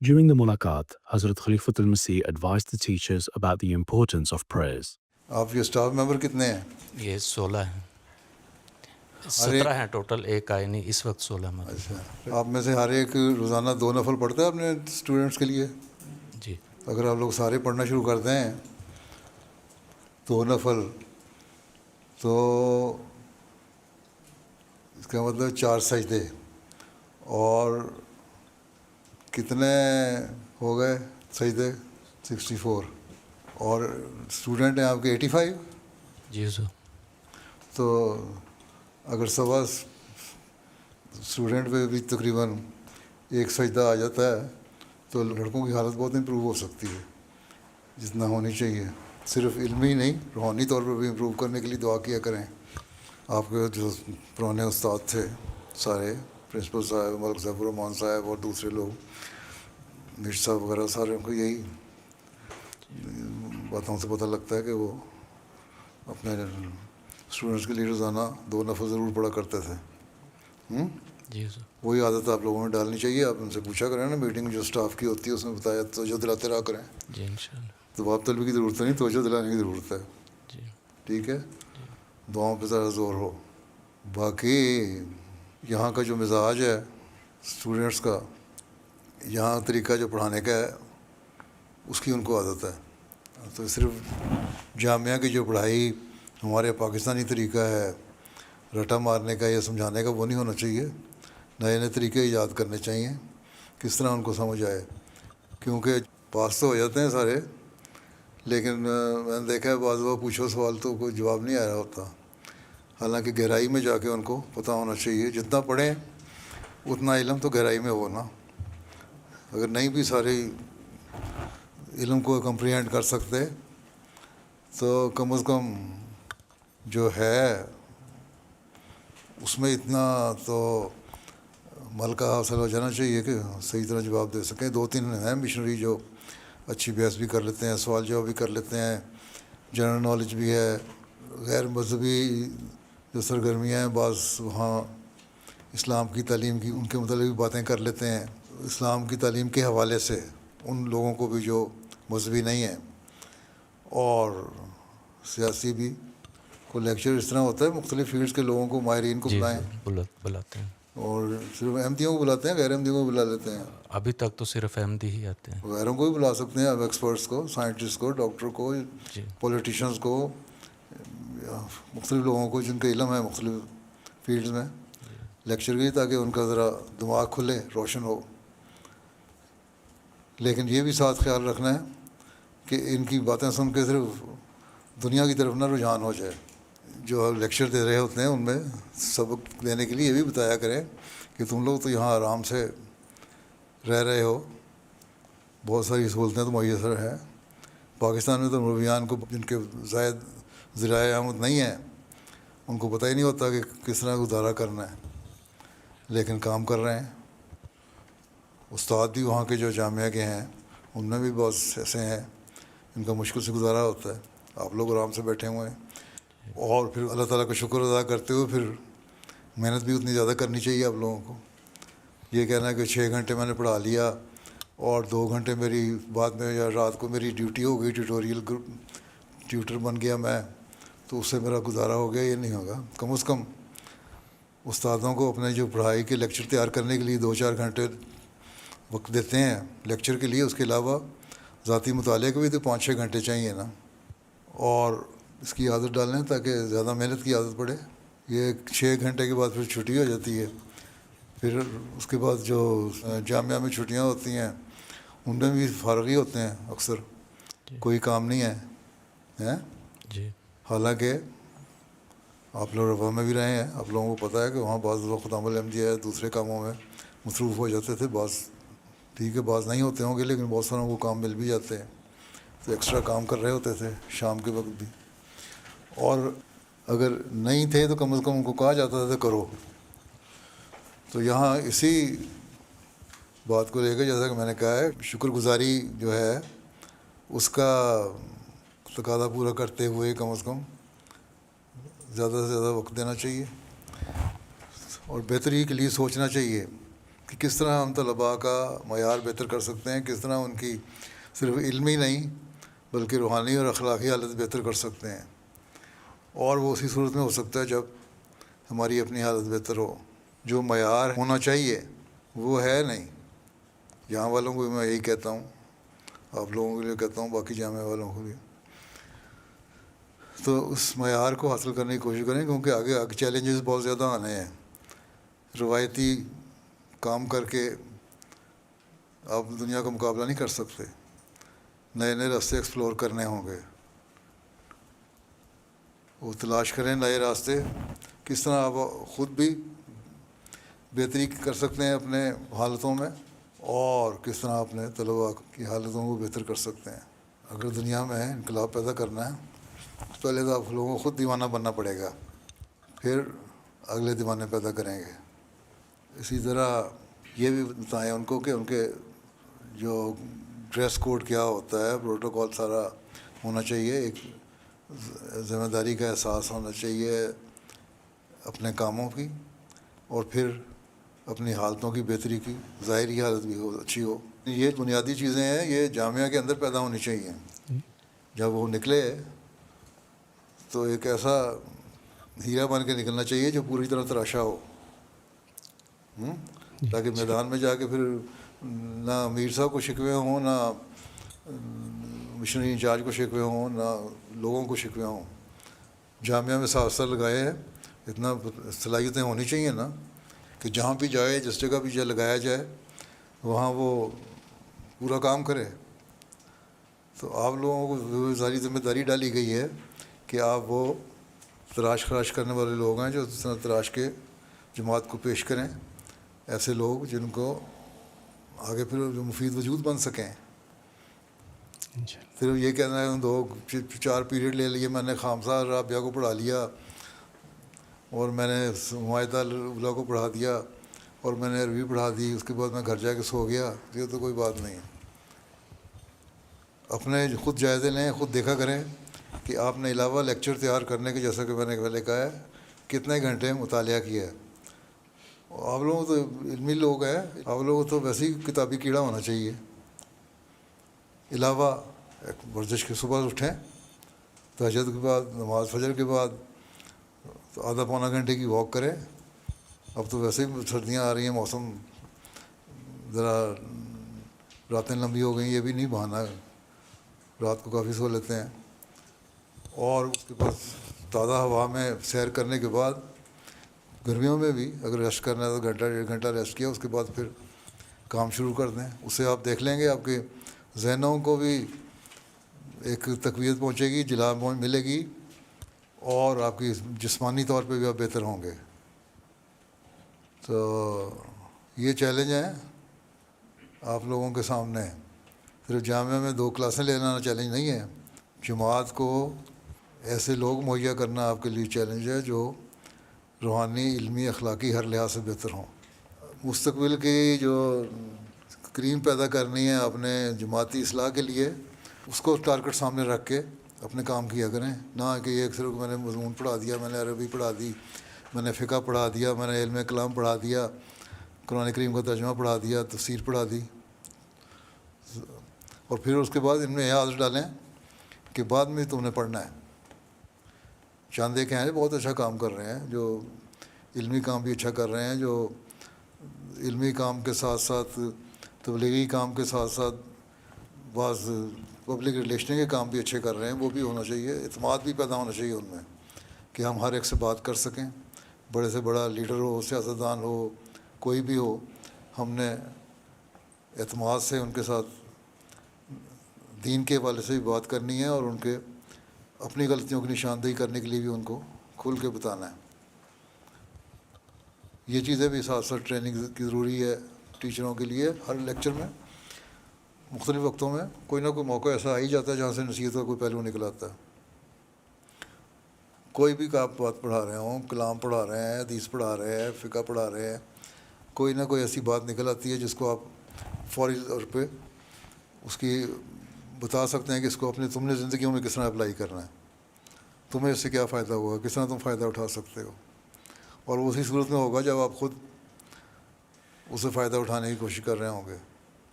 During the mulaqat, Hazrat Khalifatul Masih advised the teachers about the importance of prayers. آپ کے staff member کتنے ہیں؟ یہ 16 ہیں، ہر ایک 17 ہیں ٹوٹل، ایک آئے نہیں اس وقت 16 مطلب. اچھا، آپ میں سے ہر ایک روزانہ 2 نفل پڑھتا ہے اپنے اسٹوڈنٹس کے لیے؟ جی اگر آپ لوگ سارے پڑھنا شروع کر دیں 2 نفل تو اس کا مطلب 4 سجدے، اور کتنے ہو گئے سجدے؟ 64. اور اسٹوڈنٹ ہیں آپ کے 85. جی حضور. تو اگر سوا اسٹوڈنٹ پہ بھی تقریباً 1 سجدہ آ جاتا ہے تو لڑکوں کی حالت بہت امپروو ہو سکتی ہے، جتنا ہونی چاہیے. صرف علمی نہیں، روحانی طور پر بھی امپروو کرنے کے لیے دعا کیا کریں. آپ کے جو پرانے استاد تھے سارے، پرنسپل صاحب، ملک ظفر الرحمان صاحب اور دوسرے لوگ، مرزا صاحب وغیرہ، سارے ان کو یہی باتوں سے پتہ لگتا ہے کہ وہ اپنے اسٹوڈنٹس کے لیے روزانہ 2 نفل ضرور پڑھا کرتے تھے. جی حضور. وہی عادت آپ لوگوں میں ڈالنی چاہیے. آپ ان سے پوچھا کریں نا، میٹنگ جو اسٹاف کی ہوتی ہے اس میں بتایا توجہ دلاتے رہا کریں. جی انشاءاللہ. دعا طلبی کی ضرورت نہیں، توجہ دلانے کی ضرورت ہے. جی ٹھیک ہے، دعاؤں پہ ذرا زور ہو. باقی یہاں کا جو مزاج ہے اسٹوڈنٹس کا، یہاں طریقہ جو پڑھانے کا ہے اس کی ان کو عادت ہے. تو صرف جامعہ کی جو پڑھائی ہمارے پاکستانی طریقہ ہے رٹا مارنے کا یا سمجھانے کا، وہ نہیں ہونا چاہیے. نئے نئے طریقے ایجاد کرنے چاہیے کس طرح ان کو سمجھ آئے. کیونکہ پاس تو ہو جاتے ہیں سارے، لیکن میں نے دیکھا ہے بعض دفعہ پوچھو سوال تو کوئی جواب نہیں آ رہا ہوتا. حالانکہ گہرائی میں جا کے ان کو پتہ ہونا چاہیے. جتنا پڑھیں اتنا علم تو گہرائی میں ہو نا. اگر نہیں بھی سارے علم کو کمپریہینڈ کر سکتے تو کم از کم جو ہے اس میں اتنا تو ملکہ حاصل ہو جانا چاہیے کہ صحیح طرح جواب دے سکیں. 2-3 ہیں مشنری جو اچھی بحث بھی کر لیتے ہیں، سوال جواب بھی کر لیتے ہیں، جنرل نالج بھی ہے. غیر مذہبی جو سرگرمیاں ہیں بعض وہاں اسلام کی تعلیم کی، ان کے متعلق بھی باتیں کر لیتے ہیں اسلام کی تعلیم کے حوالے سے ان لوگوں کو بھی جو مذہبی نہیں ہیں. اور سیاسی بھی کوئی لیکچر اس طرح ہوتا ہے مختلف فیلڈس کے لوگوں کو، ماہرین کو جی بلائیں، بلاتے ہیں. اور صرف احمدیوں کو بلاتے ہیں، غیر احمدیوں کو بلا لیتے ہیں. ابھی تک تو صرف احمدی ہی آتے ہیں. غیروں کو بھی بلا سکتے ہیں اب، ایکسپرٹس کو، سائنٹسٹ کو، ڈاکٹر کو، جی پولیٹیشینس کو، مختلف لوگوں کو جن کا علم ہے مختلف فیلڈز میں، لیکچر کی، تاکہ ان کا ذرا دماغ کھلے، روشن ہو. لیکن یہ بھی ساتھ خیال رکھنا ہے کہ ان کی باتیں سن کے صرف دنیا کی طرف نہ رجحان ہو جائے. جو لیکچر دے رہے ہوتے ہیں ان میں سبق دینے کے لیے یہ بھی بتایا کریں کہ تم لوگ تو یہاں آرام سے رہ رہے ہو، بہت ساری سہولتیں تو میسر ہیں. پاکستان میں تو مولویان کو، جن کے زائد ذرائع آمد نہیں ہیں، ان کو پتہ ہی نہیں ہوتا کہ کس طرح گزارا کرنا ہے، لیکن کام کر رہے ہیں. استاد بھی وہاں کے جو جامعہ کے ہیں ان میں بھی بہت ایسے ہیں ان کا مشکل سے گزارا ہوتا ہے. آپ لوگ آرام سے بیٹھے ہوئے ہیں، اور پھر اللہ تعالیٰ کا شکر ادا کرتے ہوئے پھر محنت بھی اتنی زیادہ کرنی چاہیے آپ لوگوں کو. یہ کہنا ہے کہ 6 گھنٹے میں نے پڑھا لیا اور 2 گھنٹے میری بعد میں یا رات کو میری ڈیوٹی ہو گئی، ٹیوٹوریل ٹیوٹر بن گیا میں، تو اس سے میرا گزارا ہو گیا. یہ نہیں ہوگا. کم از کم استادوں کو اپنے جو پڑھائی کے لیکچر تیار کرنے کے لیے 2-4 گھنٹے وقت دیتے ہیں لیکچر کے لیے، اس کے علاوہ ذاتی مطالعے کے بھی تو 5-6 گھنٹے چاہیے نا. اور اس کی عادت ڈالیں تاکہ زیادہ محنت کی عادت پڑے. یہ 6 گھنٹے کے بعد پھر چھٹی ہو جاتی ہے. پھر اس کے بعد جو جامعہ میں چھٹیاں ہوتی ہیں ان میں بھی فارغ ہی ہوتے ہیں اکثر، کوئی کام نہیں ہے. جی حالانکہ آپ لوگ رفا میں بھی رہے ہیں، آپ لوگوں کو پتہ ہے کہ وہاں بعض وقت عمل احمدیہ دوسرے کاموں میں مصروف ہو جاتے تھے. بعض ٹھیک ہے بعض نہیں ہوتے ہوں گے، لیکن بہت ساروں کو کام مل بھی جاتے ہیں تو ایکسٹرا کام کر رہے ہوتے تھے شام کے وقت بھی. اور اگر نہیں تھے تو کم از کم ان کو کہا جاتا تھا کرو. تو یہاں اسی بات کو لے کے جیسا کہ میں نے کہا ہے، شکر گزاری جو ہے اس کا تقاضا پورا کرتے ہوئے کم از کم زیادہ سے زیادہ وقت دینا چاہیے اور بہتری کے لیے سوچنا چاہیے کہ کس طرح ہم طلباء کا معیار بہتر کر سکتے ہیں، کس طرح ان کی صرف علمی نہیں بلکہ روحانی اور اخلاقی حالت بہتر کر سکتے ہیں، اور وہ اسی صورت میں ہو سکتا ہے جب ہماری اپنی حالت بہتر ہو. جو معیار ہونا چاہیے وہ ہے نہیں. یہاں والوں کو بھی میں یہی کہتا ہوں، آپ لوگوں کے لیے کہتا ہوں، باقی جامعہ والوں کو بھی. تو اس معیار کو حاصل کرنے کی کوشش کریں، کیونکہ آگے چیلنجز بہت زیادہ آنے ہیں. روایتی کام کر کے آپ دنیا کا مقابلہ نہیں کر سکتے. نئے نئے راستے ایکسپلور کرنے ہوں گے. وہ تلاش کریں نئے راستے، کس طرح آپ خود بھی بہتری کر سکتے ہیں اپنے حالتوں میں، اور کس طرح اپنے طلباء کی حالتوں کو بہتر کر سکتے ہیں. اگر دنیا میں انقلاب پیدا کرنا ہے، پہلے تو آپ لوگوں کو خود دیوانہ بننا پڑے گا، پھر اگلے دیوانے پیدا کریں گے. اسی طرح یہ بھی بتائیں ان کو کہ ان کے جو ڈریس کوڈ کیا ہوتا ہے، پروٹوکول سارا ہونا چاہیے. ایک ذمہ داری کا احساس ہونا چاہیے اپنے کاموں کی، اور پھر اپنی حالتوں کی بہتری کی ظاہری حالت بھی اچھی ہو. یہ بنیادی چیزیں ہیں، یہ جامعہ کے اندر پیدا ہونی چاہیے. جب وہ نکلے تو ایک ایسا ہیرا بن کے نکلنا چاہیے جو پوری طرح تراشا ہو، تاکہ میدان میں جا کے پھر نہ امیر صاحب کو شکوے ہوں، نہ مشنری انچارج کو شکوے ہوں، نہ لوگوں کو شکوے ہوں. جامعہ میں 7 سال لگائے ہیں، اتنا صلاحیتیں ہونی چاہیے نا کہ جہاں بھی جائے، جس جگہ بھی لگایا جائے، وہاں وہ پورا کام کرے. تو آپ لوگوں کو ساری ذمہ داری ڈالی گئی ہے کہ آپ وہ تلاش خراش کرنے والے لوگ ہیں جو اس طرح تلاش کے جماعت کو پیش کریں. ایسے لوگ جن کو آگے پھر جو مفید وجود بن سکیں. صرف یہ کہنا ہے 2-4 پیریڈ لے لیے میں نے، خامسہ رابعہ کو پڑھا لیا، اور میں نے معاہدہ الاولیاء کو پڑھا دیا، اور میں نے عربی پڑھا دی، اس کے بعد میں گھر جا کے سو گیا. یہ تو کوئی بات نہیں ہے. اپنے خود جائزے لیں، خود دیکھا کریں کہ آپ نے علاوہ لیکچر تیار کرنے کے، جیسا کہ میں نے پہلے کہا ہے، کتنے گھنٹے مطالعہ کیا ہے. آپ لوگوں تو علمی لوگ ہیں، آپ لوگوں تو ویسے ہی کتابی کیڑا ہونا چاہیے. علاوہ ایک ورزش کے صبح اٹھیں، تہجد کے بعد، نماز فجر کے بعد تو آدھا پونا گھنٹے کی واک کریں. اب تو ویسے ہی سردیاں آ رہی ہیں، موسم ذرا راتیں لمبی ہو گئیں، یہ بھی نہیں بہانہ ہے، رات کو کافی سو لیتے ہیں. اور اس کے بعد تازہ ہوا میں سیر کرنے کے بعد، گرمیوں میں بھی اگر ریسٹ کرنا ہے تو 1-1.5 گھنٹہ ریسٹ کیا، اس کے بعد پھر کام شروع کر دیں. اس سے آپ دیکھ لیں گے آپ کے ذہنوں کو بھی ایک تقویت پہنچے گی، جلا ملے گی، اور آپ کی جسمانی طور پہ بھی آپ بہتر ہوں گے. تو یہ چیلنج ہے آپ لوگوں کے سامنے. صرف جامعہ میں 2 کلاسیں لینا چیلنج نہیں ہے، جماعت کو ایسے لوگ مہیا کرنا آپ کے لیے چیلنج ہے جو روحانی، علمی، اخلاقی ہر لحاظ سے بہتر ہوں. مستقبل کی جو کریم پیدا کرنی ہے اپنے جماعتی اصلاح کے لیے، اس کو ٹارگٹ سامنے رکھ کے اپنے کام کیا کریں. نہ کہ یہ صرف میں نے مضمون پڑھا دیا، میں نے عربی پڑھا دی، میں نے فقہ پڑھا دیا، میں نے علم کلام پڑھا دیا، قرآن کریم کا ترجمہ پڑھا دیا، تفسیر پڑھا دی، اور پھر اس کے بعد ان میں یہ عادت ڈالیں کہ بعد میں تم نے پڑھنا ہے. چاند دیکھے ہیں بہت اچھا کام کر رہے ہیں، جو علمی کام بھی اچھا کر رہے ہیں، جو علمی کام کے ساتھ ساتھ تبلیغی کام کے ساتھ ساتھ بعض پبلک ریلیشن کے کام بھی اچھے کر رہے ہیں. وہ بھی ہونا چاہیے، اعتماد بھی پیدا ہونا چاہیے ان میں کہ ہم ہر ایک سے بات کر سکیں. بڑے سے بڑا لیڈر ہو، سیاستدان ہو، کوئی بھی ہو، ہم نے اعتماد سے ان کے ساتھ دین کے حوالے سے بھی بات کرنی ہے، اور ان کے اپنی غلطیوں کی نشاندہی کرنے کے لیے بھی ان کو کھل کے بتانا ہے. یہ چیزیں بھی ساتھ ساتھ ٹریننگ کی ضروری ہے ٹیچروں کے لیے. ہر لیکچر میں مختلف وقتوں میں کوئی نہ کوئی موقع ایسا آ ہی جاتا ہے جہاں سے نصیحت کا کوئی پہلو نکل آتا ہے. کوئی بھی آپ بات پڑھا رہے ہوں، کلام پڑھا رہے ہیں، حدیث پڑھا رہے ہیں، فقہ پڑھا رہے ہیں، کوئی نہ کوئی ایسی بات نکل آتی ہے جس کو آپ فوری طور پہ اس کی بتا سکتے ہیں کہ اس کو تم نے زندگیوں میں کس طرح اپلائی کرنا ہے، تمہیں اس سے کیا فائدہ ہوا، کس طرح تم فائدہ اٹھا سکتے ہو. اور وہ اسی صورت میں ہوگا جب آپ خود اسے فائدہ اٹھانے کی کوشش کر رہے ہوں گے.